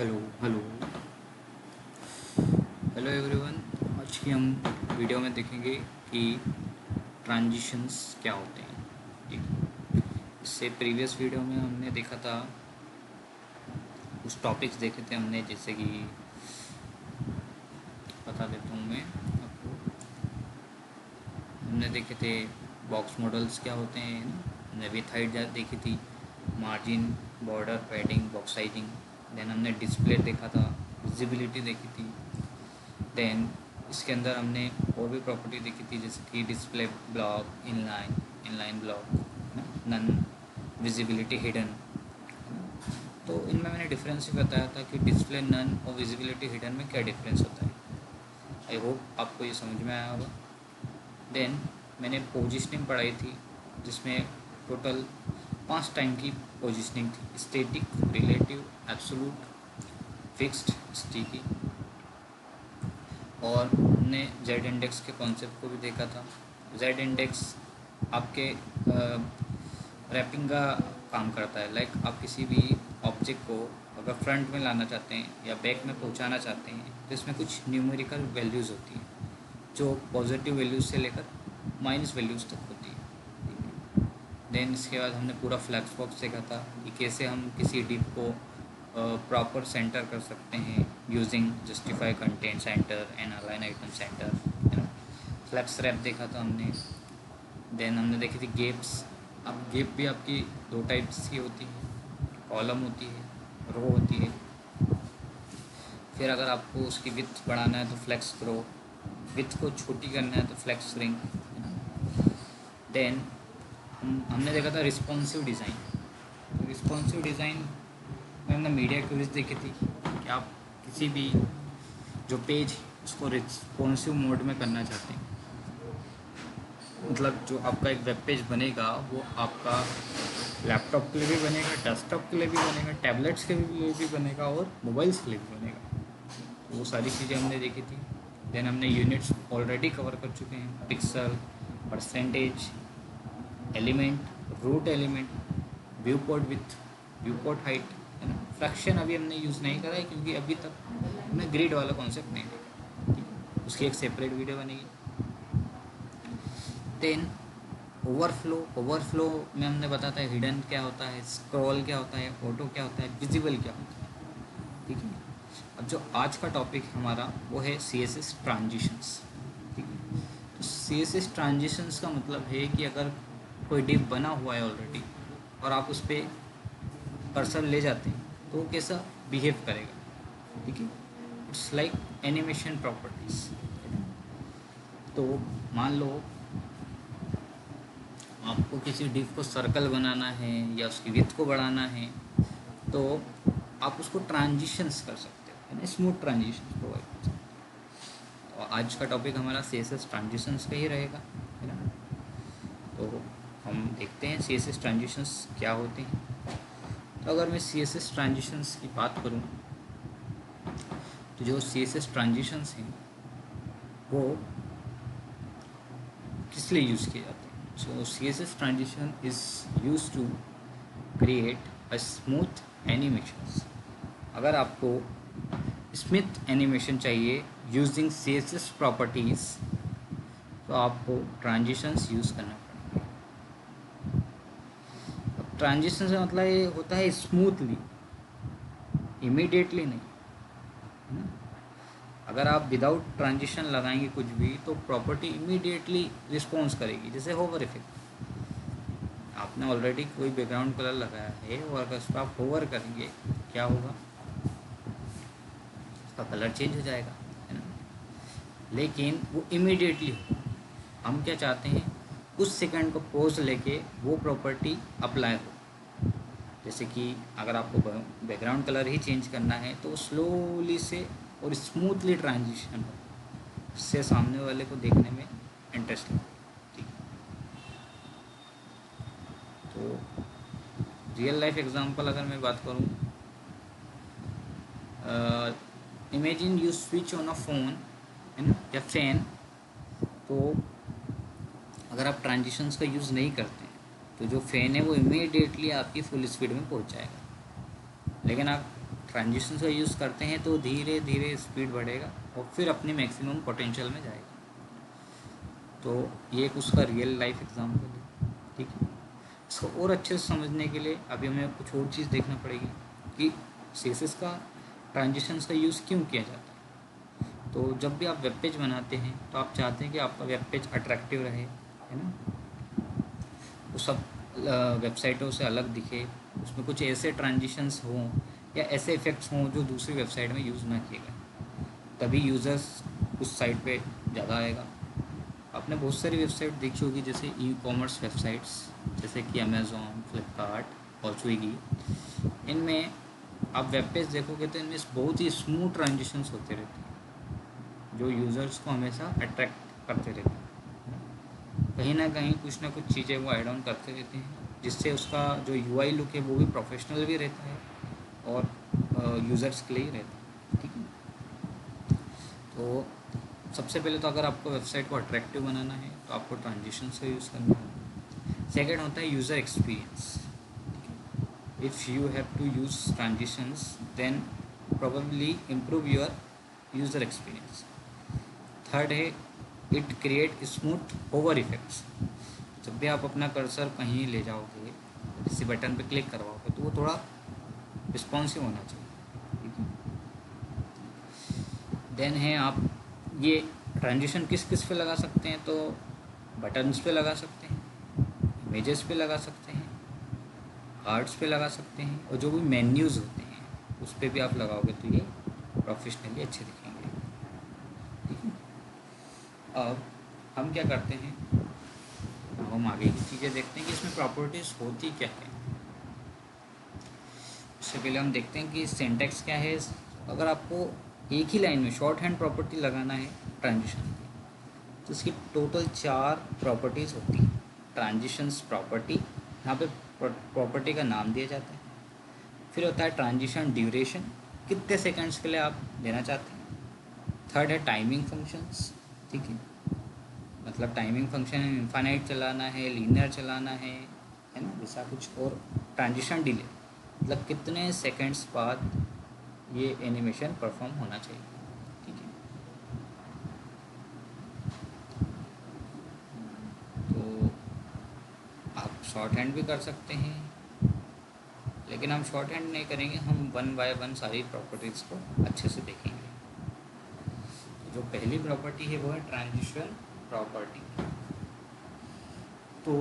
Hello hello hello everyone. आज की हम वीडियो में देखेंगे कि ट्रांजिशंस क्या होते हैं। ठीक है। इससे प्रीवियस वीडियो में हमने देखा था, कुछ टॉपिक्स देखे थे हमने, जैसे कि बता देता हूँ मैं आपको। हमने देखे थे बॉक्स मॉडल्स क्या होते हैं, हमने विथ हाइट देखी थी, margin, border, padding, box sizing. Then हमने डिस्प्ले देखा था, विजिबिलिटी देखी थी। देन इसके अंदर हमने और भी प्रॉपर्टी देखी थी, जैसे कि display block, inline block, none, visibility, hidden. तो इनमें मैंने डिफरेंस भी बताया था कि डिस्प्ले, नन और विजिबिलिटी हिडन में क्या डिफरेंस होता है। आई होप आपको ये समझ में आया होगा। देन मैंने पोजिशनिंग पढ़ाई थी, जिसमें टोटल 5 टाइम की पोजिशनिंग थी: static, relative, absolute, fixed, sticky. और हमने जेड इंडेक्स के कॉन्सेप्ट को भी देखा था। जेड इंडेक्स आपके रैपिंग का काम करता है। लाइक आप किसी भी ऑब्जेक्ट को अगर फ्रंट में लाना चाहते हैं या बैक में पहुंचाना चाहते हैं, तो इसमें कुछ न्यूमेरिकल वैल्यूज़ होती हैं, जो पॉजिटिव वैल्यूज़ से लेकर माइनस वैल्यूज़ तक होती है। देन इसके बाद हमने पूरा फ्लैक्स बॉक्स देखा था कि कैसे हम किसी डिप को प्रॉपर सेंटर कर सकते हैं using justify content centre and align item centre, है ना। फ्लैक्स रैप देखा था हमने। देन हमने देखी थी गेप्स। अब गेप भी आपकी 2 टाइप्स की होती है, कॉलम होती है, रो होती है। फिर अगर आपको उसकी विड्थ बढ़ाना है तो फ्लेक्स ग्रो, विड्थ को छोटी करना है तो फ्लेक्स श्रिंक, है ना। देन हमने देखा था रिस्पॉन्सिव डिज़ाइन। रिस्पॉन्सिव डिज़ाइन में हमने मीडिया क्यूरीज देखी थी कि आप किसी भी जो पेज उसको रिस्पॉन्सिव मोड में करना चाहते हैं। मतलब जो आपका एक वेब पेज बनेगा वो आपका लैपटॉप के लिए भी बनेगा, डेस्कटॉप के लिए भी बनेगा, टैबलेट्स के लिए भी बनेगा और मोबाइल्स के लिए भी बनेगा। तो वो सारी चीज़ें हमने देखी थी। देन हमने यूनिट्स ऑलरेडी कवर कर चुके हैं: pixel, percentage, element, root element, viewport with, viewport height, है ना। फ्रैक्शन अभी हमने यूज़ नहीं करा है, क्योंकि अभी तक हमने ग्रिड वाला कॉन्सेप्ट नहीं देखा। ठीक है, उसकी एक सेपरेट वीडियो बनेगी। देन ओवरफ्लो में हमने बताता है हिडन क्या होता है, स्क्रॉल क्या होता है, ऑटो क्या होता है, विजिबल क्या होता है। ठीक है। अब जो आज का टॉपिक हमारा वो है CSS ट्रांजिशंस। ठीक है। तो CSS ट्रांजिशंस का मतलब है कि अगर कोई डिव बना हुआ है ऑलरेडी और आप उस पर कर्सर ले जाते हैं तो वो कैसा बिहेव करेगा। ठीक है। It's like animation properties. तो मान लो आपको किसी डिव को सर्कल बनाना है या उसकी विड्थ को बढ़ाना है, तो आप उसको ट्रांजिशंस कर सकते हो, यानी स्मूथ ट्रांजिशंस प्रोवाइड कर सकते हो। और आज का टॉपिक हमारा CSS ट्रांजिशंस का ही रहेगा, है ना। तो हम देखते हैं CSS ट्रांजिशंस क्या होते हैं। तो अगर मैं CSS ट्रांजिशंस की बात करूं, तो जो CSS ट्रांजिशंस हैं वो किस लिए यूज़ किए जाते हैं। So CSS transition is use to create a smooth animations. अगर आपको स्मूथ एनिमेशन चाहिए यूजिंग CSS प्रॉपर्टीज़, तो आपको ट्रांजिशंस यूज़ करना पड़ेगा। अब ट्रांजिशन का मतलब ये होता है स्मूथली, इमीडिएटली नहीं, है ना। अगर आप विदाउट ट्रांजिशन लगाएंगे कुछ भी, तो प्रॉपर्टी इमीडिएटली रिस्पॉन्स करेगी, जैसे होवर इफेक्ट। आपने ऑलरेडी कोई बैकग्राउंड कलर लगाया है और अगर उस पर आप होवर करेंगे, क्या होगा, उसका कलर चेंज हो जाएगा, है ना। लेकिन वो इमीडिएटली हो। हम क्या चाहते हैं, कुछ सेकंड को पॉज लेके वो प्रॉपर्टी अप्लाई हो। जैसे कि अगर आपको बैकग्राउंड कलर ही चेंज करना है तो स्लोली से और स्मूथली ट्रांजिशन हो, इससे सामने वाले को देखने में इंटरेस्ट लगे। ठीक। तो रियल लाइफ एग्जांपल अगर मैं बात करूं, imagine you switch on a phone, है ना, या फैन। तो अगर आप ट्रांजिशंस का यूज़ नहीं करते हैं तो जो फ़ैन है वो इमीडिएटली आपकी फुल स्पीड में पहुंच जाएगा। लेकिन आप ट्रांजिशंस का यूज़ करते हैं तो धीरे धीरे स्पीड बढ़ेगा और फिर अपने मैक्सिमम पोटेंशियल में जाएगा। तो ये एक उसका रियल लाइफ एग्जाम्पल है, ठीक है। इसको और अच्छे से समझने के लिए अभी हमें कुछ और चीज़ देखना पड़ेगी कि सीएसएस का ट्रांजिशंस का यूज़ क्यों किया जाता है। तो जब भी आप वेब पेज बनाते हैं तो आप चाहते हैं कि आपका वेब पेज अट्रैक्टिव रहे, है ना, वो सब वेबसाइटों से अलग दिखे, उसमें कुछ ऐसे ट्रांजिशंस हों या ऐसे इफ़ेक्ट्स हों जो दूसरी वेबसाइट में यूज़ ना किए गए, तभी यूज़र्स उस साइट पे ज़्यादा आएगा। आपने बहुत सारी वेबसाइट देखी होगी, जैसे ई कॉमर्स वेबसाइट्स, जैसे कि अमेज़ॉन, फ्लिपकार्ट और स्विगी। इनमें आप वेब पेज देखोगे तो इनमें बहुत ही स्मूथ ट्रांजिशंस होते रहते हैं जो यूज़र्स को हमेशा अट्रैक्ट करते रहते हैं। कहीं ना कुछ चीज़ें वो ऐड ऑन करते रहते हैं जिससे उसका जो यूआई लुक है वो भी प्रोफेशनल भी रहता है और यूज़र्स के लिए ही रहता है, ठीक है। तो सबसे पहले तो अगर आपको वेबसाइट को अट्रैक्टिव बनाना है तो आपको ट्रांजिशंस का यूज़ करना है। सेकेंड होता है user experience. If you have to use transitions then probably improve your user experience. Third है it create smooth over effects. जब भी आप अपना कर्सर कहीं ले जाओगे, किसी बटन पे क्लिक करवाओगे तो वो थोड़ा रिस्पॉन्सिव होना चाहिए, ठीक है। देन है आप ये ट्रांजिशन किस किस पे लगा सकते हैं, तो बटन्स पे लगा सकते हैं, इमेजेस पे लगा सकते हैं, कार्ड्स पे लगा सकते हैं, और जो भी मेन्यूज़ होते हैं उस पर भी आप लगाओगे तो ये प्रोफेशनली अच्छे दिखेंगे, ठीक है। अब हम क्या करते हैं, अब हम आगे की चीज़ें देखते हैं कि इसमें प्रॉपर्टीज़ होती क्या है। उससे पहले हम देखते हैं कि सिंटैक्स क्या है। अगर आपको एक ही लाइन में शॉर्ट हैंड प्रॉपर्टी लगाना है ट्रांजिशन की, तो इसकी टोटल 4 प्रॉपर्टीज़ होती हैं। ट्रांजिशंस प्रॉपर्टी, यहाँ पे प्रॉपर्टी का नाम दिया जाता है। फिर होता है ट्रांजिशन ड्यूरेशन, कितने सेकंड्स के लिए आप देना चाहते हैं। थर्ड है टाइमिंग फंक्शंस, ठीक है, मतलब टाइमिंग फंक्शन इनफाइनाइट चलाना है, लीनियर चलाना है ना, ऐसा कुछ। और ट्रांजिशन डिले, मतलब कितने सेकंड्स बाद ये एनिमेशन परफॉर्म होना चाहिए, ठीक है। तो आप शॉर्ट हैंड भी कर सकते हैं, लेकिन हम शॉर्ट हैंड नहीं करेंगे, हम वन बाय वन सारी प्रॉपर्टीज़ को अच्छे से देखेंगे। तो जो पहली प्रॉपर्टी है वो है ट्रांजिशन प्रॉपर्टी। तो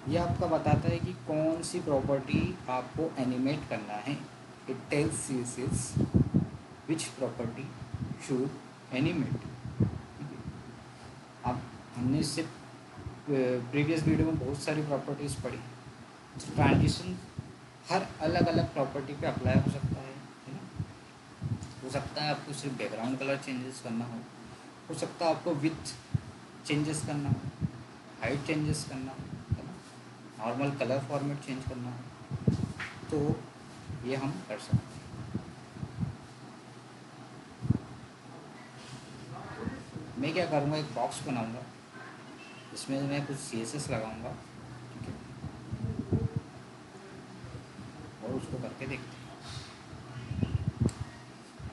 ये आपका बताता है कि कौन सी प्रॉपर्टी आपको एनिमेट करना है। It tells CSS which property should animate. आप हमने इससे प्रीवियस वीडियो में बहुत सारी प्रॉपर्टीज़ पढ़ी। ट्रांजिशन हर अलग अलग प्रॉपर्टी पे अप्लाई हो सकता है ना। हो सकता है आपको सिर्फ बैकग्राउंड कलर चेंजेस करना हो सकता है आपको विथ चेंजेस करना हो, हाइट चेंजेस करना हो, है ना, नॉर्मल कलर फॉर्मेट चेंज करना हो, तो ये हम कर सकते हैं। मैं क्या करूँगा, एक बॉक्स बनाऊँगा, इसमें मैं कुछ CSS लगाऊँगा, ठीक है, और उसको करके देखते हैं।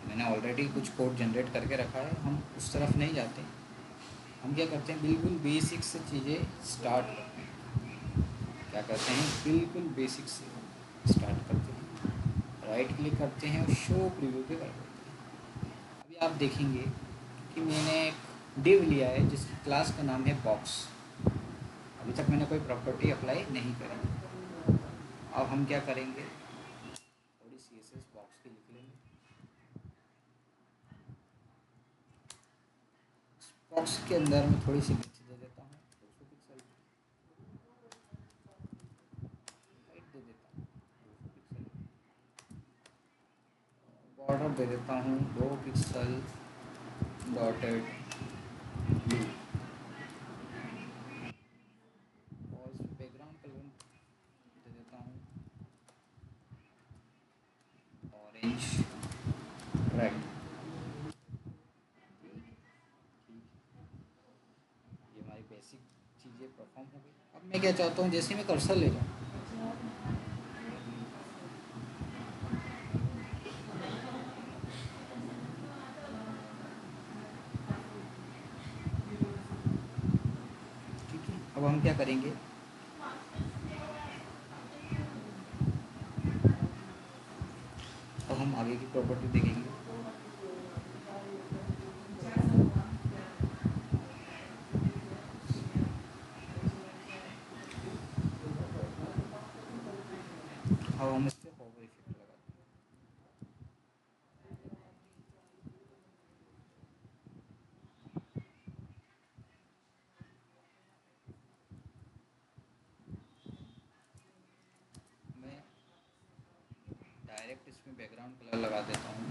मैंने ऑलरेडी कुछ कोड जनरेट करके रखा है, हम उस तरफ नहीं जाते। हम क्या करते हैं, बिल्कुल बेसिक से चीज़ें स्टार्ट करते हैं। क्या करते हैं, बिल्कुल बेसिक से स्टार्ट करते हैं, राइट क्लिक करते हैं और शो प्रीव्यू पे कर देते हैं। अभी आप देखेंगे कि मैंने एक डिव लिया है जिसकी क्लास का नाम है बॉक्स। अभी तक मैंने कोई प्रॉपर्टी अप्लाई नहीं करी। अब हम क्या करेंगे, थोड़ी CSS बॉक्स की लिख लेंगे। बॉक्स के अंदर मैं थोड़ी सी विड्थ दे देता हूँ 200 पिक्सल, हाइट दे देता हूँ 200 पिक्सल, बॉर्डर दे देता हूँ 2 पिक्सल डॉटेड ब्लू, और इसमें बैकग्राउंड कलर दे देता हूँ ऑरेंज रेड। ये हमारी बेसिक चीज़ें परफॉर्म हो गई। अब मैं क्या चाहता हूँ, जैसे मैं कर्सर ले जाऊँ, अब हम क्या करेंगे, अब हम आगे की प्रॉपर्टी देखेंगे। अब हम इस पर होवर इफेक्ट लगाते हैं। मैं डायरेक्ट इसमें बैकग्राउंड कलर लगा देता हूँ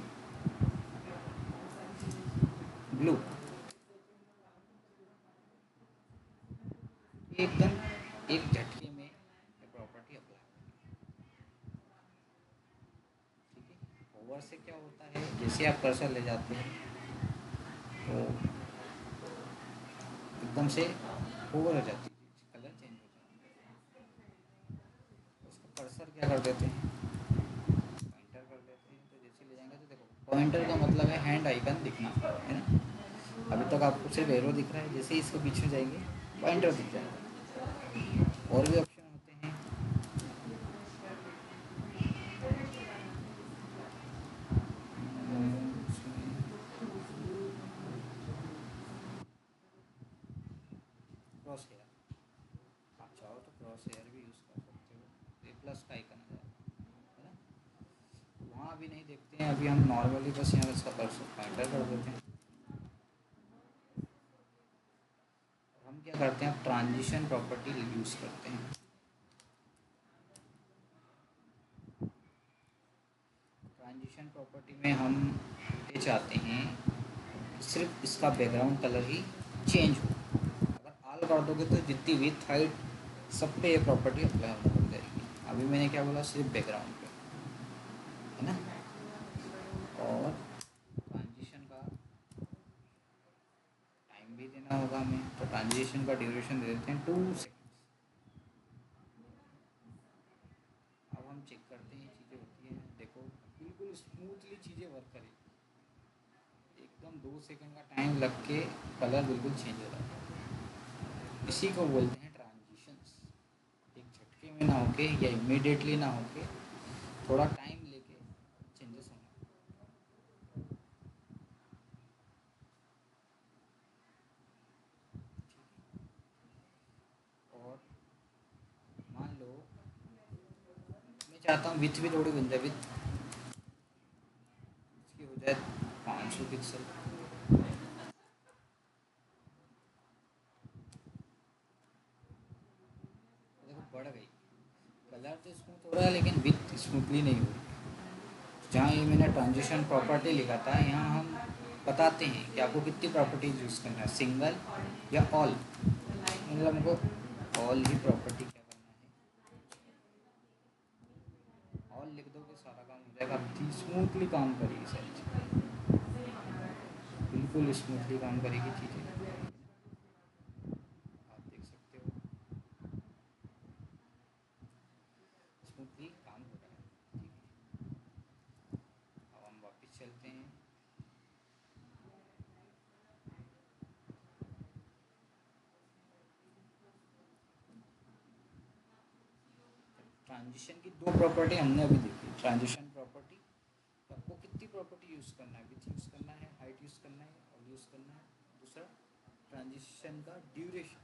ब्लू। एकदम एक झटके में ये प्रॉपर्टी अप्लाई, ठीक है। ओवर से क्या होता है, जैसे आप कर्सर ले जाते हैं तो एकदम से ओवर हो जाती है, कलर चेंज हो जाता है। उसको कर्सर क्या कर देते हैं, पॉइंटर कर देते हैं। तो जैसे ले जाएंगे तो देखो, पॉइंटर का मतलब है हैंड आइकन दिखना, है ना। अभी तक आपको सिर्फ एरो दिख रहा है, जैसे ही इसको पीछे जाएंगे पॉइंटर दिख जाएगा। और भी ऑप्शन होते हैं, क्रॉस हेयर, आप चाहो तो क्रॉस हेयर भी यूज़ कर सकते हो, ये प्लस का आइकन आ जाएगा, है ना। वहाँ अभी नहीं देखते हैं, अभी हम नॉर्मली बस यहाँ इसका पॉइंटर कर देते हैं। हम क्या करते हैं, अब ट्रांजिशन प्रॉपर्टी यूज़ करते हैं। ट्रांजिशन प्रॉपर्टी में हम ये चाहते हैं सिर्फ इसका बैकग्राउंड कलर ही चेंज हो। अगर आल कर दोगे तो जितनी विथ हाइट सब पे ये प्रॉपर्टी अप्लाई होने लग जाएगी। अभी मैंने क्या बोला, सिर्फ बैकग्राउंड पे, है ना। और ट्रांजिशन का टाइम भी देना होगा हमें, तो ट्रांजिशन का ड्यूरेशन दे देते हैं 2 सेकेंड्स। अब हम चेक करते हैं चीज़ें होती हैं, देखो बिल्कुल स्मूथली चीज़ें वर्क करेगी, एकदम 2 सेकेंड का टाइम लग के कलर बिल्कुल चेंज हो रहा है। इसी को बोलते हैं ट्रांजिशंस। एक झटके में ना होके या इमीडिएटली ना होके, थोड़ा टाइम लेके चेंजेस होना। और मान लो मैं चाहता हूँ विथ भी थोड़ी बन जाए, विथ इसकी हो जाए 500 पिक्सल। देखो बढ़ गई, कलर तो स्मूथ हो रहा है लेकिन विथ स्मूथली नहीं हो रही। जहाँ ये मैंने ट्रांजिशन प्रॉपर्टी लिखा था, यहाँ हम बताते हैं कि आपको कितनी प्रॉपर्टीज यूज़ करना है, सिंगल या ऑल। मतलब हमको ऑल ही प्रॉपर्टी क्या करना है, ऑल लिख दोगे सारा काम हो जाएगा। अब स्मूथली काम करेगी सारी चीज़ें, बिल्कुल स्मूथली काम करेगी चीज़ें, आप देख सकते हो स्मूथली काम हो रहा है, ठीक है। अब हम वापस चलते हैं। ट्रांजिशन की दो प्रॉपर्टी हमने अभी देखी, ट्रांजिशन प्रॉपर्टी, तो आपको कितनी प्रॉपर्टी यूज़ करना है, विथ यूज़ करना है, हाइट यूज़ करना है, और यूज़ करना है। दूसरा ट्रांजिशन का ड्यूरेशन,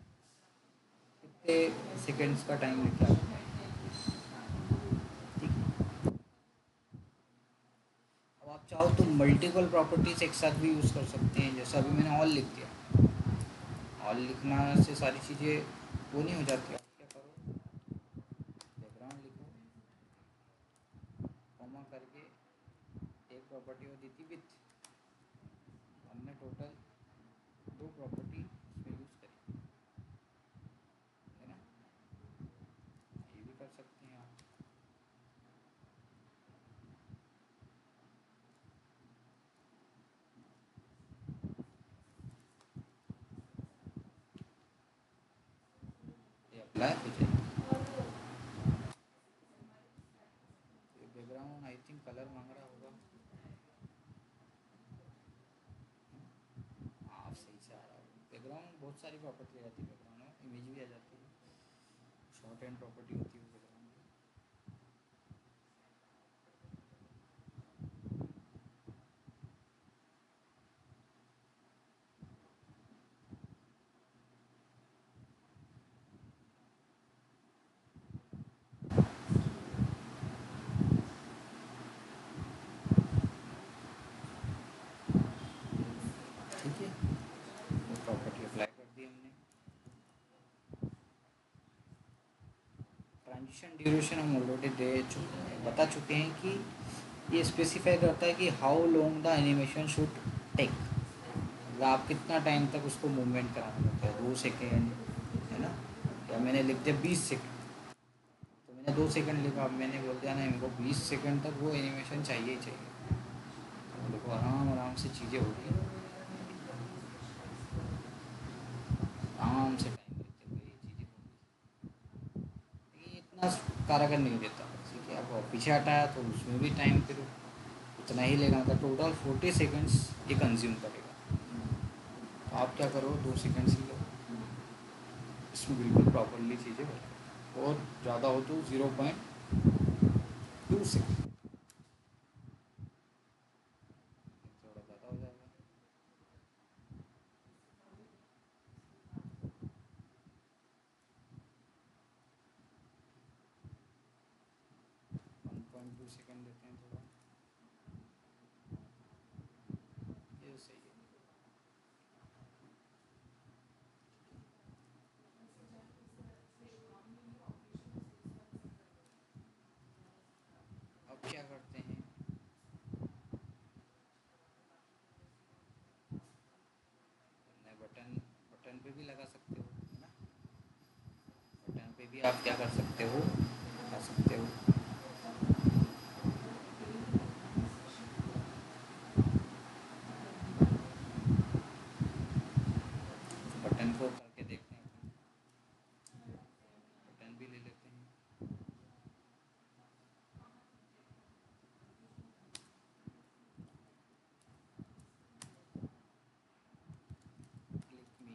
कितने सेकेंड्स का टाइम लेके आता है, ठीक है। अब आप चाहो तो मल्टीपल प्रॉपर्टीज एक साथ भी यूज़ कर सकते हैं, जैसे अभी मैंने ऑल लिख दिया। ऑल लिखना से सारी चीज़ें वो नहीं हो जाती, आप क्या करो, बैकग्राउंड लिखो, कॉमा करके एक प्रॉपर्टी होती थी विथ, हमने टोटल दो प्रॉपर्टी इसमें यूज़ करी, है ना। ये भी कर सकते हैं आप। ये अप्लाई हो जाएगी। ये बैकग्राउंड आई थिंक कलर मांग रहा होगा, हाँ सही से आ रहा होगा। बैकग्राउंड बहुत सारी प्रॉपर्टी आ जाती है, बैकग्राउंड में इमेज भी आ जाती है। शॉर्ट हैंड प्रॉपर्टी होती है बैकग्राउंड की। ठीक है, वो प्रॉपर्टी अप्लाई कर दी हमने। ट्रांजिशन ड्यूरेशन हम ऑलरेडी बता चुके हैं कि ये स्पेसिफाई करता है कि how long the animation should take, मतलब आप कितना टाइम तक उसको मूवमेंट कराना चाहते हैं, 2 सेकेंड है ना, या मैंने लिख दिया 20 सेकेंड, तो मैंने 2 सेकेंड लिखा, अब मैंने बोल दिया ना इनको 20 सेकेंड तक वो एनिमेशन चाहिए ही चाहिए। तो देखो आराम आराम से चीज़ें हो रही हैं, आराम से टाइम लेते हुए ये चीज़ें हो रही, ये इतना कारगर नहीं देता। ठीक है, अब पीछे हटाया तो उसमें भी टाइम फिर उतना ही लेगा, मतलब टोटल 40 सेकेंड्स ये कंज्यूम करेगा। तो आप क्या करो, 2 सेकेंड्स ही लो, इसमें बिल्कुल प्रॉपरली चीज़ें हो, और ज़्यादा हो तो 0.2 सेकेंड, थोड़ा ज़्यादा हो जाएगा। वन पॉइंट टू सेकेंड देते हैं थोड़ा, ये सही है। अब क्या करते हैं, हमने बटन बटन पे भी लगा सकते हो है ना, बटन पे भी आप क्या कर सकते हो, लगा सकते हो। बटन को करके देखते हैं अपन, बटन भी ले लेते हैं। क्लिक मी,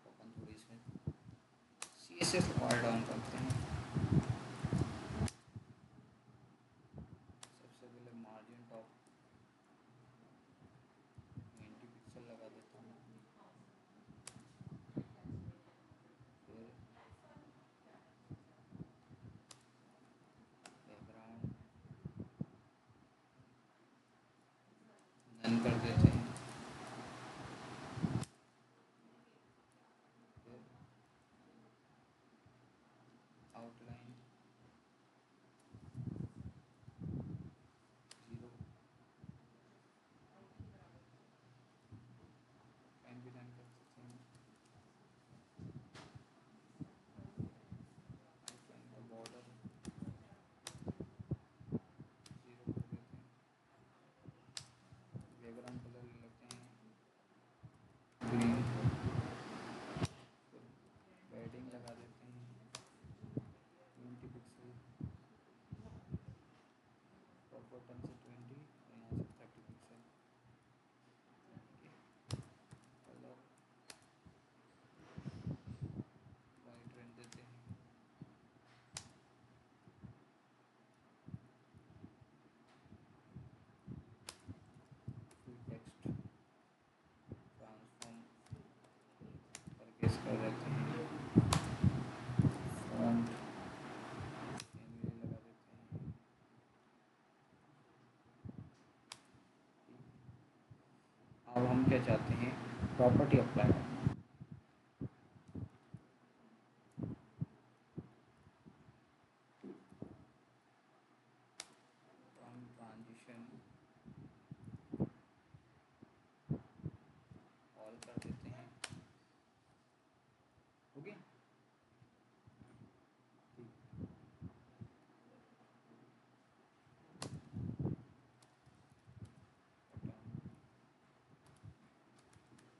अपन थोड़ी इसमें CSS वायर डाउन करते हैं। सबसे पहले मार्जिन टॉप 20 पिक्सल लगा देता हूँ, फिर बैकग्राउंड डन कर देते हैं, फिर आउटलाइन 0, पेन भी डन कर सकते हैं, आउटलाइन का बॉर्डर 0 कर देते हैं, बैकग्राउंड कलर ले लेते हैं ग्रीन, फिर पैडिंग लगा देते हैं 20 पिक्सल, टॉप बटन से 20 और यहाँ से 30 पिक्सल, कलर वाइट रहने देते हैं, फिर टेक्स्ट ट्रांसफॉर्म करके इसका देते हैं, फॉन्ट फैमिली लगा देते हैं। अब हम क्या चाहते हैं, प्रॉपर्टी अप्लाई करना, तो हम ट्रांजिशन ऑल कर देते हैं। हो गया,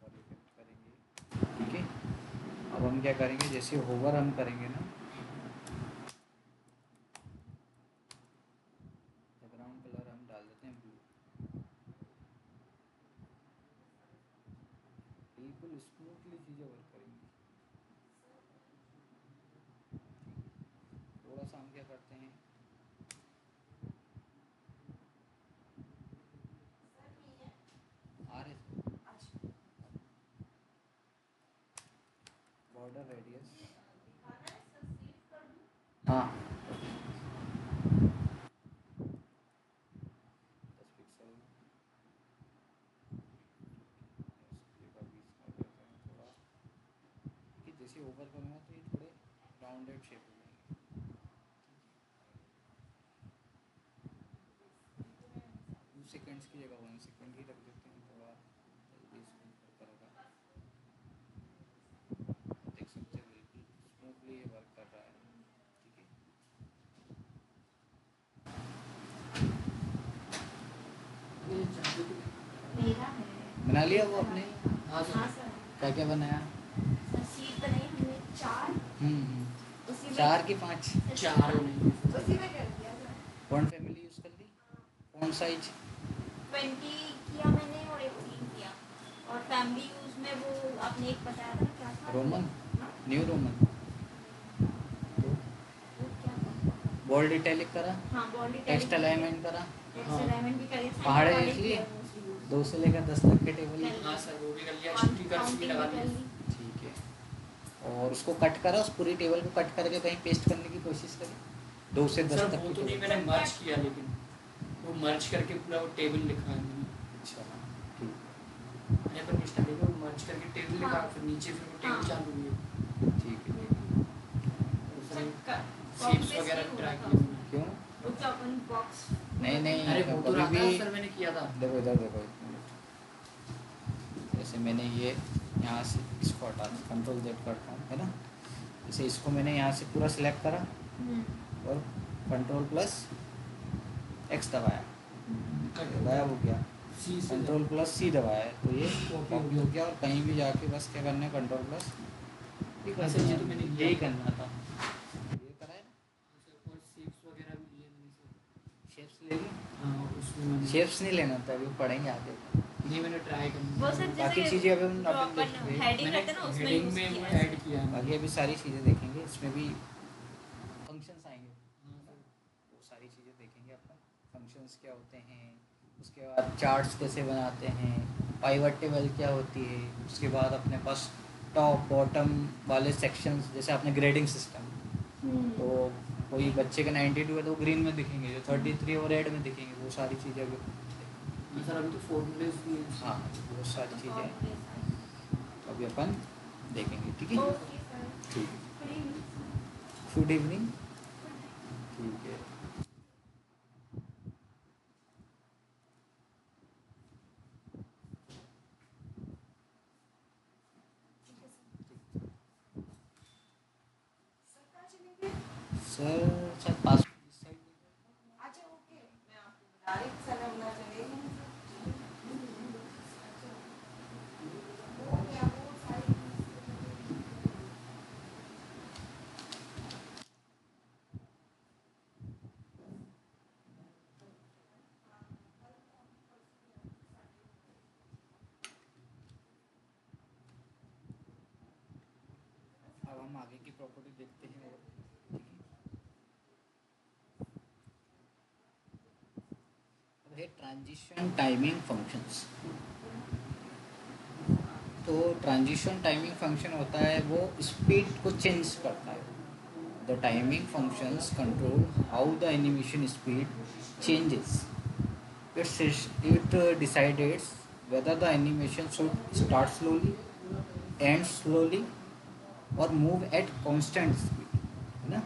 और इफेक्ट करेंगे। ठीक है, अब हम क्या करेंगे, जैसे होवर हम करेंगे ना, बैकग्राउंड कलर हम डाल देते हैं ब्लू, बिल्कुल स्मूथली चीज़ें वर्क करेंगी। थोड़ा सा हम क्या करते हैं, आ रहे बॉर्डर रेडियस, हाँ 10 पिक्सल, इसके बाद बीच में करते हैं थोड़ा कि जैसे ओवर करूँगा तो ये थोड़े राउंडेड शेप हो जाएंगे। 2 सेकेंड्स की जगह 1 सेकेंड ही रख देते हैं, थोड़ा जल्दी इसमें करता रहेगा। देख सकते हैं बिल्कुल स्मूथली ये वर्क कर रहा है। ठीक है, बना लिया वो आपने? हाँ सर। क्या क्या बनाया? सर शीट बनाई हमने 4। उसी में 4 की 5? 4 उसी में कर दिया सर। फॉन्ट फैमिली यूज़ कर ली? फॉन्ट साइज 20 किया मैंने और 18 किया। और फैमिली यूज में वो आपने एक बताया था क्या था? रोमन, हाँ? New Roman. वो क्या था? बोल्ड इटैलिक करा, हाँ बॉडी टेक्स्ट अलाइनमेंट करा, टेक्स्ट अलाइनमेंट भी कर दिया। पहाड़े देख लिए? 2 से लेकर 10 तक के टेबल। हाँ सर वो भी कर लिया, काउंटिंग भी लगा ली। ठीक है, और उसको कट करा, उस पूरी टेबल को कट करके कहीं पेस्ट करने की कोशिश करी? 2 से 10 सर तक वो की तो नहीं टेबल। मैंने मर्ज किया, लेकिन वो मर्ज करके पूरा वो टेबल लिखा है मैंने। अच्छा ठीक मैंने अपन स्टार्टिंग में मर्ज करके टेबल लिखा, फिर नीचे फिर वो टेबल चालू हुई। है, ठीक है। शेप्स वगैरह ट्राई किए मैंने। क्यों? वो जो अपन बॉक्स नहीं अरे वो तो कभी रहा था भी सर, मैंने किया था। देखो इधर देखो, एक मिनट। जैसे मैंने ये यहाँ से इसको हटा दूँ, कंट्रोल Z करता हूँ, है ना? जैसे इसको मैंने यहाँ से पूरा सिलेक्ट करा और कंट्रोल प्लस X दबाया, गायब हो गया। सी से कंट्रोल प्लस C दबाया है तो ये Copy कॉपी हो गया। और कहीं भी जाके बस क्या करना है, कंट्रोल प्लस सर ये तो मैंने किया यही था। करना था, ये करा है ना? सर और शेप्स वगैरह भी लिए मैंने सर। शेप्स ले ली? हाँ उसमें मैंने शेप्स नहीं लेना था, अभी पढ़ेंगे आगे। नहीं, मैंने ट्राई वो करना। सर बाकी जैसे चीज़ें अभी हम जो अपन अपन देखेंगे। हेडिंग मैंने करते हैं ना उसमें हेडिंग यूज में वो किया है। ऐड किया है। बाकी अभी सारी चीज़ें देखेंगे, इसमें भी फंक्शंस आएंगे, हाँ सर। वो सारी चीज़ें देखेंगे अपन। फंक्शंस क्या होते हैं, उसके बाद चार्ट्स कैसे बनाते हैं, पाइवट टेबल क्या होती है, उसके बाद अपने पास टॉप बॉटम वाले सेक्शंस, जैसे आपने ग्रेडिंग सिस्टम, तो कोई बच्चे का 92 है तो ग्रीन में दिखेंगे, जो 33 और रेड में दिखेंगे, वो सारी चीज़ें अभी हाँ सर अभी तो फॉर्मूलेस भी हैं। हाँ वो सारी चीज़ें अभी अपन देखेंगे। ठीक है, ओके सर। ठीक है। Good evening. Good evening. ठीक है, सर कहाँ चलेंगे? सर शायद पास इस साइड अच्छा ओके, मैं आपको बता रही हूँ सर हम ना चलेंगे। ओके आप वो सारी अब हम आगे की प्रॉपर्टी देखते हैं। और ठीक है, अब है ट्रांजिशन टाइमिंग फंक्शंस। तो ट्रांजिशन टाइमिंग फंक्शन होता है वो स्पीड को चेंज करता है। The timing functions control how the animation speed changes. It decides whether the animation should start slowly, end slowly और मूव एट कांस्टेंट स्पीड, है ना?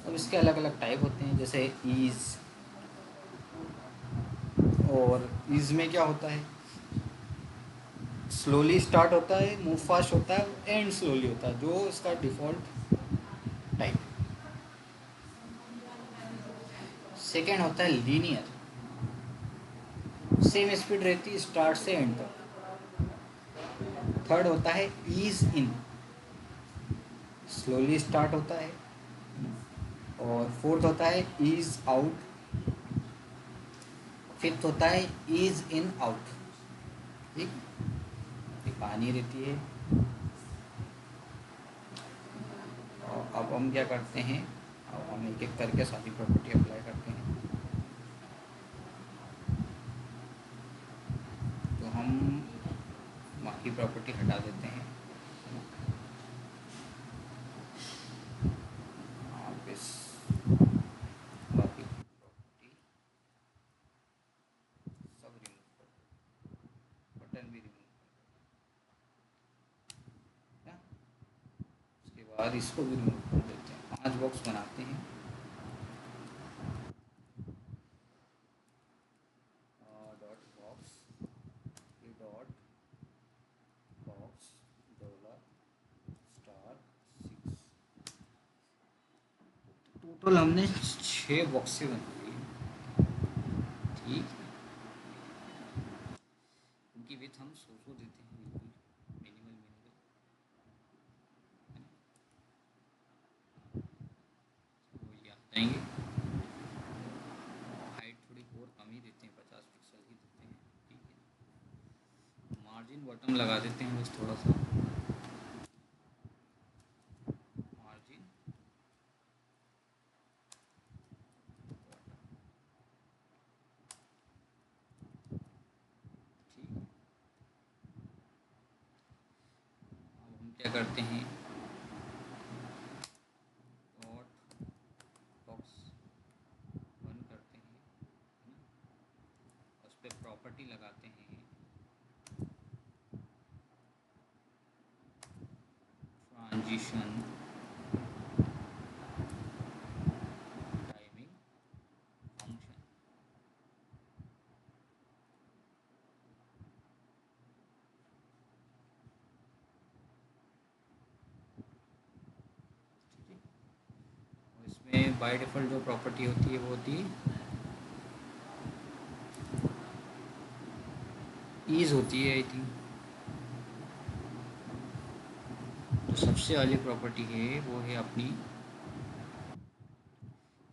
अब इसके अलग अलग टाइप होते हैं, जैसे ईज। और ईज में क्या होता है, स्लोली स्टार्ट होता है, मूव फास्ट होता है, एंड स्लोली होता है, जो इसका डिफ़ॉल्ट टाइप। सेकेंड होता है लीनियर, सेम स्पीड रहती है स्टार्ट से एंड तक। थर्ड होता है ईज इन, स्लोली स्टार्ट होता है। और फोर्थ होता है ईज आउट। फिफ्थ होता है ईज इन आउट। ठीक, कहानी रहती है। और अब हम क्या करते हैं, अब हम एक एक करके सारी प्रॉपर्टी अप्लाई करते हैं। तो हम बाकी प्रॉपर्टी हटा देते हैं। आप इस बाकी प्रॉपर्टी सब रिमूव कर दो, बटन भी रिमूव कर दो। उसके बाद इसको भी रिमूव कर देते हैं। 5 बॉक्स बनाते हैं। डॉट बॉक्स, ये dot box dollar star 6। Total हमने 6 बॉक्सें बनाई। ठीक, उनकी विथ हम सो देते हैं, बिल्कुल मिनिमल मिनिमल, वो ये आ जाएंगे। हाइट थोड़ी और कम ही देते हैं, 50 पिक्सल ही देते हैं। ठीक है, मार्जिन बॉटम लगा देते हैं बस थोड़ा सा मार्जिन। ठीक है, अब हम क्या करते हैं, डॉट बॉक्स बंद करते हैं, है ना। उस पर प्रॉपर्टी लगाते हैं, ट्रांजिशन टाइमिंग फंक्शन। ठीक है, और इसमें बाय डिफ़ॉल्ट जो प्रॉपर्टी होती है वो होती है ईज़ होती है, आई थिंक। तो सबसे वाली प्रॉपर्टी है वो है अपनी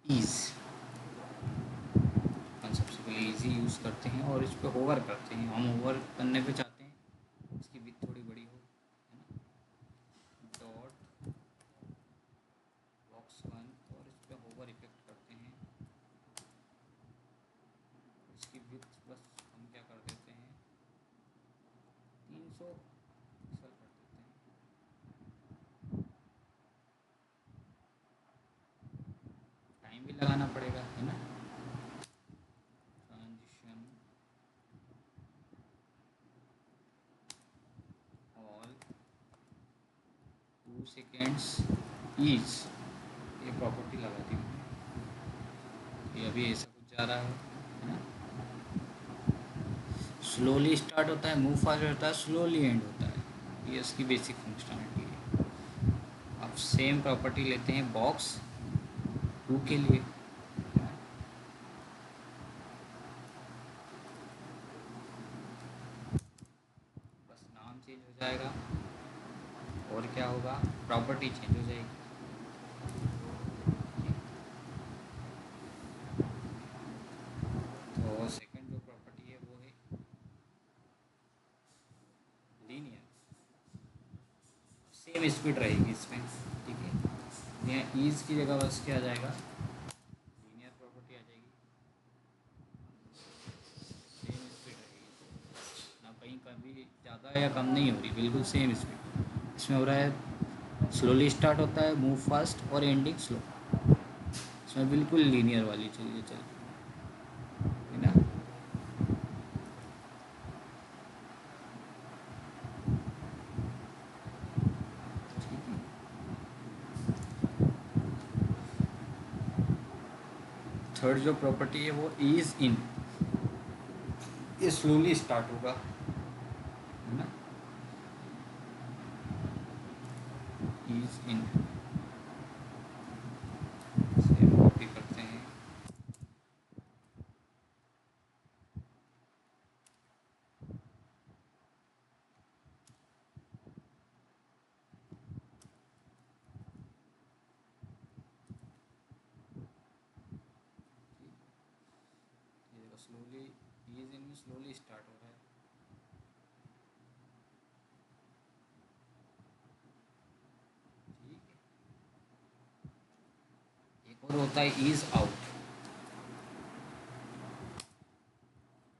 ईज़। अपन सबसे पहले ईज़ी यूज़ करते हैं और इस पर होवर करते हैं। हम होवर करने पे चाहते हैं इसकी विड्थ थोड़ी बड़ी हो, है ना। डॉट बॉक्स 1 और इस पर होवर इफेक्ट करते हैं। इसकी विड्थ बस हम क्या कर देते हैं, 300 पिक्सल कर देते हैं। टाइम भी लगाना पड़ेगा, है ना। ट्रांजिशन ऑल 2 सेकेंड्स ईज, ये प्रॉपर्टी लगा दी मैंने। ये अभी ऐसा कुछ जा रहा है ना। स्लोली स्टार्ट होता है, मूव फास्ट होता है, स्लोली एंड होता है। ये इसकी बेसिक फंक्शनलिटी है। अब सेम प्रॉपर्टी लेते हैं बॉक्स 2 के लिए। बस नाम चेंज हो जाएगा और क्या होगा, प्रॉपर्टी चेंज हो जाएगी। तो सेकंड जो प्रॉपर्टी है वो है लीनियर, सेम स्पीड रहेगी इसमें। ठीक है, यहाँ ईज की जगह बस क्या आ जाएगा, लीनियर प्रॉपर्टी आ जाएगी। सेम स्पीड रहेगी ना, कहीं कभी ज़्यादा या कम नहीं हो रही, बिल्कुल सेम स्पीड। इसमें हो रहा है स्लोली स्टार्ट होता है, मूव फास्ट और एंडिंग स्लो। इसमें बिल्कुल लीनियर वाली चलिए चल, है ना। ठीक है, थर्ड जो प्रॉपर्टी है वो ईज इन, ये स्लोली स्टार्ट होगा, है ना। ईज इन सेम कॉपी करते हैं। ये देखो स्लोली, ईज इन में स्लोली स्टार्ट हो रहा है। और होता है ईज आउट।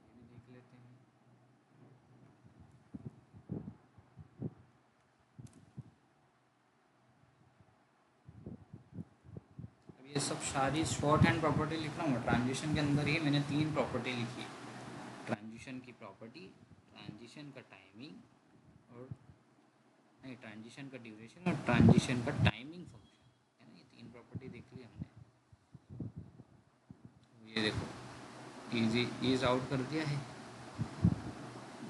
ये भी देख लेते हैं। अब ये सब सारी शॉर्ट हैंड प्रॉपर्टी लिख रहा हूँ। ट्रांजिशन के अंदर ही मैंने 3 प्रॉपर्टी लिखी। ट्रांजिशन की प्रॉपर्टी, ट्रांजिशन का टाइमिंग और नहीं, ट्रांजिशन का ड्यूरेशन और ट्रांजिशन का टाइमिंग फंक्शन, है ना। ये 3 प्रॉपर्टी देख ली हमने। ये देखो इजी ईज आउट कर दिया है,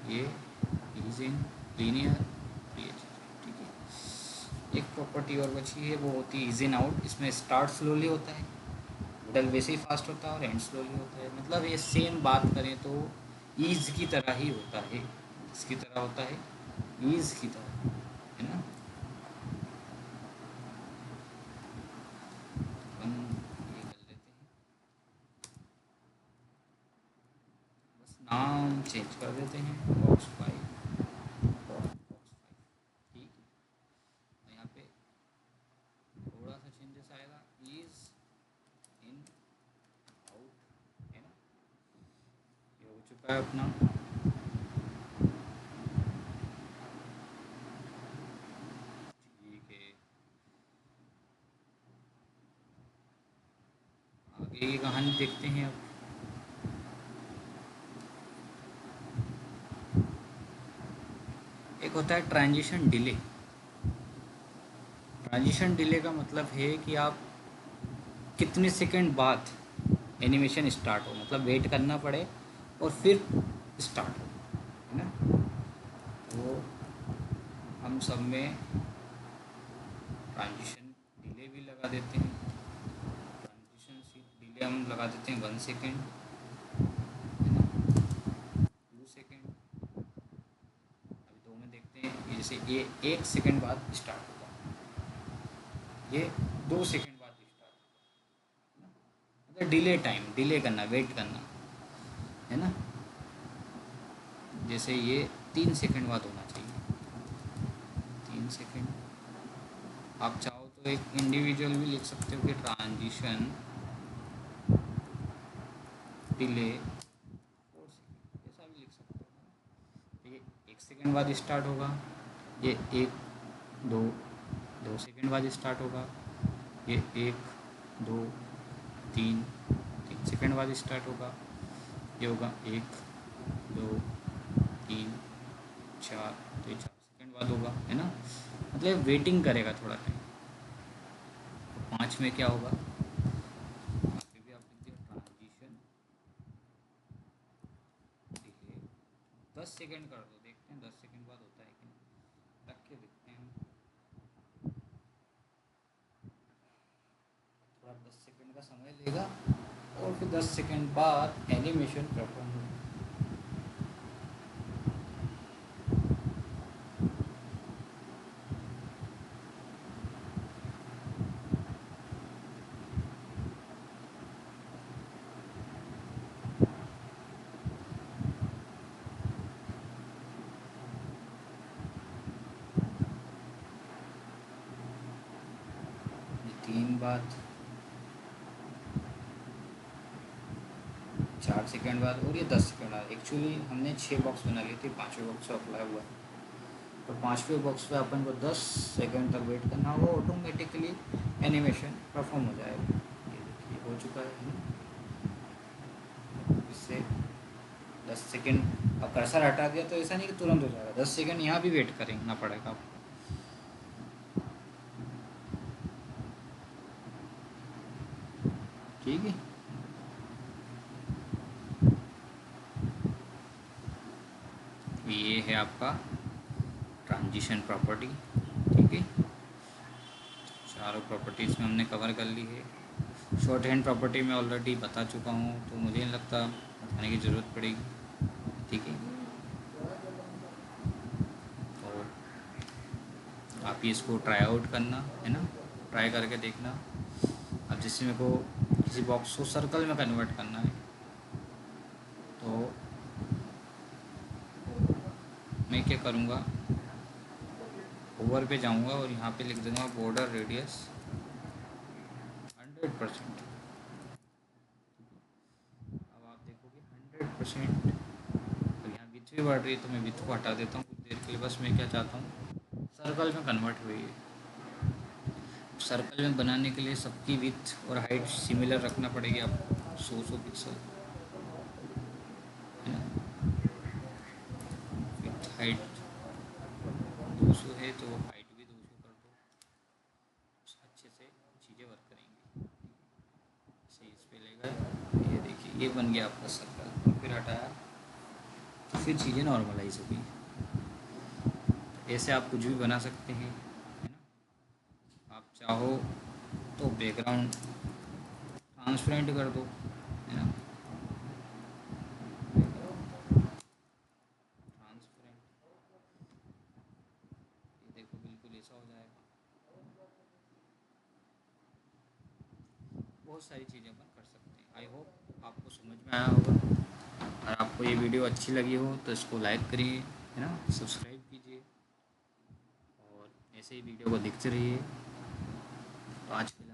ये इज इन, लीनियर, ये चीज़, ठीक है। एक प्रॉपर्टी और बची है, वो होती है इज इन आउट। इसमें स्टार्ट स्लोली होता है, मिडल वैसे ही फास्ट होता है और एंड स्लोली होता है। मतलब ये सेम बात करें तो ईज की तरह ही होता है। इसकी तरह होता है, ईज की तरह, है ना। अपन ये कर लेते हैं, बस नाम चेंज कर देते हैं, बॉक्स 5, बॉक्स 5, ठीक है। और यहाँ पे थोड़ा सा चेंजेस आएगा, इज इन आउट, है ना। ये हो चुका है अपना। ठीक है, आगे की कहानी देखते हैं अब। एक होता है ट्रांजिशन डिले। ट्रांजिशन डिले का मतलब है कि आप कितने सेकंड बाद एनिमेशन स्टार्ट हो, मतलब वेट करना पड़े और फिर स्टार्ट हो, है ना। तो हम सब में ट्रांजिशन डिले भी लगा देते हैं। ट्रांजिशन डिले हम लगा देते हैं 1 सेकेंड, है ना, 2 सेकेंड। अभी 2 में देखते हैं, ये जैसे ये 1 सेकेंड बाद स्टार्ट होगा, ये 2 सेकेंड बाद स्टार्ट होगा, मतलब डिले टाइम, डिले करना, वेट करना, है ना। जैसे ये 3 सेकेंड बाद होना चाहिए, 3 सेकेंड। आप चाहो तो एक इंडिविजुअल भी लिख सकते हो कि ट्रांजिशन डिले 4 सेकेंड, ऐसा भी लिख सकते हो। ये 1 सेकेंड बाद स्टार्ट होगा, ये 1 2 2 सेकेंड बाद स्टार्ट होगा, ये 1 2 3 3 सेकेंड बाद स्टार्ट होगा, ये होगा 1 2 3 4, तो ये 4 सेकेंड बाद होगा, है ना। मतलब वेटिंग करेगा थोड़ा टाइम। तो 5 में क्या होगा, आगे भी आप लिख दिया ट्रांजिशन डिले 10 सेकेंड कर दो, देखते हैं 10 सेकेंड बाद होता है कि नहीं, रख के देखते हैं। थोड़ा 10 सेकेंड का समय लेगा और फिर 10 सेकेंड बाद एनिमेशन परफॉर्म होगा। ये 3 बाद, 4 सेकेंड बाद और ये 10 सेकेंड बाद। एक्चुअली हमने 6 बॉक्स बना लिए थे, 5वें बॉक्स पर अप्लाई हुआ है। तो 5वें बॉक्स पे अपन को 10 सेकेंड तक वेट करना होगा, ऑटोमेटिकली एनिमेशन परफॉर्म हो जाएगा। ये देखिए हो चुका है। इससे 10 सेकेंड, अब कर्सर हटा दिया तो ऐसा नहीं कि तुरंत हो जाएगा, 10 सेकेंड यहाँ भी वेट करना पड़ेगा आपको। ठीक है, ये है आपका ट्रांजिशन प्रॉपर्टी, ठीक है। चारों प्रॉपर्टीज़ में हमने कवर कर ली है। शॉर्ट हैंड प्रॉपर्टी में ऑलरेडी बता चुका हूँ, तो मुझे नहीं लगता बताने की ज़रूरत पड़ेगी, ठीक है। तो आप ये इसको ट्राई आउट करना, है ना, ट्राई करके देखना। अब जैसे मेरे को किसी बॉक्स को सर्कल में कन्वर्ट करना है, तो मैं क्या करूँगा, ओवर पे जाऊँगा और यहाँ पे लिख दूँगा बॉर्डर रेडियस 100 100%। अब आप देखोगे 100%। तो यहाँ विथ भी बढ़ रही है तो मैं विथ को हटा देता हूँ कुछ देर के लिए। बस मैं क्या चाहता हूँ, सर्कल में कन्वर्ट हुई है। सर्कल में बनाने के लिए सबकी विथ और हाइट सिमिलर रखना पड़ेगी आपको, 100 पिक्सल, है ना। विथ हाइट 200 है तो हाइट भी 200 कर दो, अच्छे से चीज़ें वर्क करेंगी। सही इस पे लेगा, ये देखिए ये बन गया आपका सर्कल। और फिर हटाया तो फिर चीज़ें नॉर्मलाइज हो गई। ऐसे आप कुछ भी बना सकते हैं, है ना। आप चाहो तो बैकग्राउंड ट्रांसपेरेंट कर दो, है ना, ट्रांसपेरेंट। ये देखो बिल्कुल ऐसा हो जाएगा। बहुत सारी चीज़ें अपन कर सकते हैं। आई होप आपको समझ में आया होगा। अगर आपको ये वीडियो अच्छी लगी हो तो इसको लाइक करिए, है ना, सब्सक्राइब कीजिए और ऐसे ही वीडियो को देखते रहिए। तो आज के लिए